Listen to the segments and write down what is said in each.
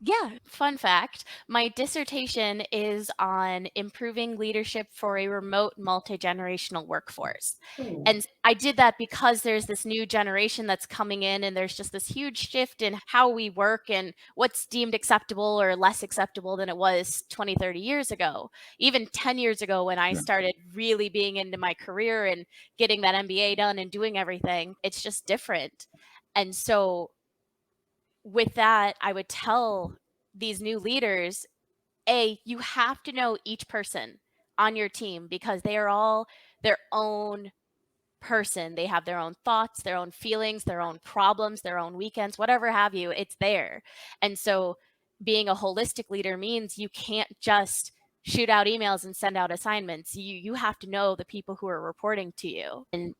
Yeah, fun fact. My dissertation is on improving leadership for a remote multi-generational workforce. Ooh. And I did that because there's this new generation that's coming in, and there's just this huge shift in how we work and what's deemed acceptable or less acceptable than it was 20, 30 years ago. Even 10 years ago, when I Yeah. started really being into my career and getting that MBA done and doing everything, it's just different. And so with that, I would tell these new leaders, A, you have to know each person on your team because they are all their own person. They have their own thoughts, their own feelings, their own problems, their own weekends, whatever have you, it's there. And so being a holistic leader means you can't just shoot out emails and send out assignments. You have to know the people who are reporting to you. And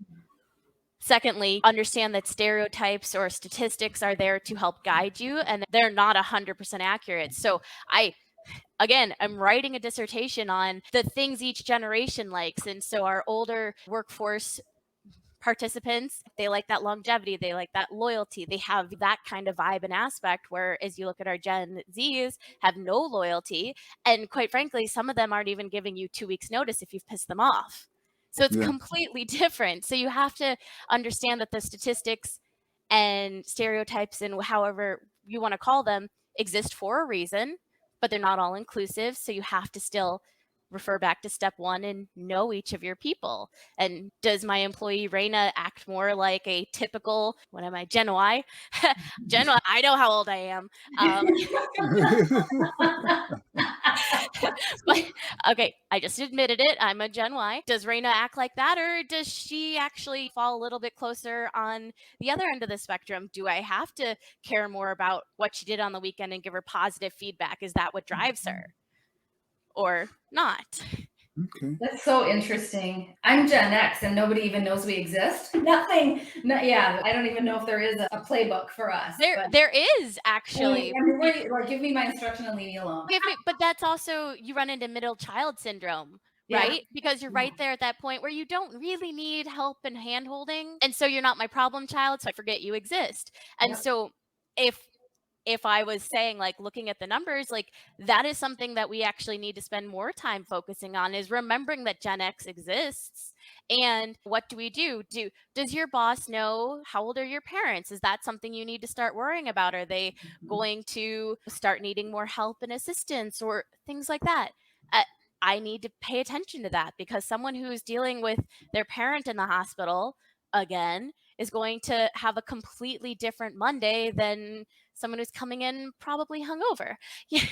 secondly, understand that stereotypes or statistics are there to help guide you and they're not 100% accurate. So I again, I'm writing a dissertation on the things each generation likes. And so our older workforce participants, they like that longevity, they like that loyalty, they have that kind of vibe and aspect. Whereas you look at our Gen Zs, have no loyalty. And quite frankly, some of them aren't even giving you 2 weeks' notice if you've pissed them off. So it's Yeah. completely different. So you have to understand that the statistics and stereotypes and however you want to call them exist for a reason, but they're not all inclusive. So you have to still refer back to step one and know each of your people. And does my employee Raina act more like a typical, what am I, Gen Y? Gen Y, I know how old I am. Um, but okay, I just admitted it. I'm a Gen Y. Does Raina act like that, or does she actually fall a little bit closer on the other end of the spectrum? Do I have to care more about what she did on the weekend and give her positive feedback? Is that what drives her, or not? Okay. That's so interesting. I'm Gen X and nobody even knows we exist. Nothing. No, yeah, I don't even know if there is a playbook for us. But There is I mean, actually. like, give me my instruction and leave me alone. Give me, but that's also you run into middle child syndrome, Yeah. right? Because you're Yeah. right there at that point where you don't really need help and handholding, and so you're not my problem child, so I forget you exist. And Yep. so if I was saying, like, looking at the numbers, like, that is something that we actually need to spend more time focusing on, is remembering that Gen X exists. And what do we do? Does your boss know how old are your parents? Is that something you need to start worrying about? Are they Mhm. going to start needing more help and assistance or things like that? Uh, I need to pay attention to that because someone who's dealing with their parent in the hospital again is going to have a completely different Monday than someone who's coming in probably hungover. Yeah.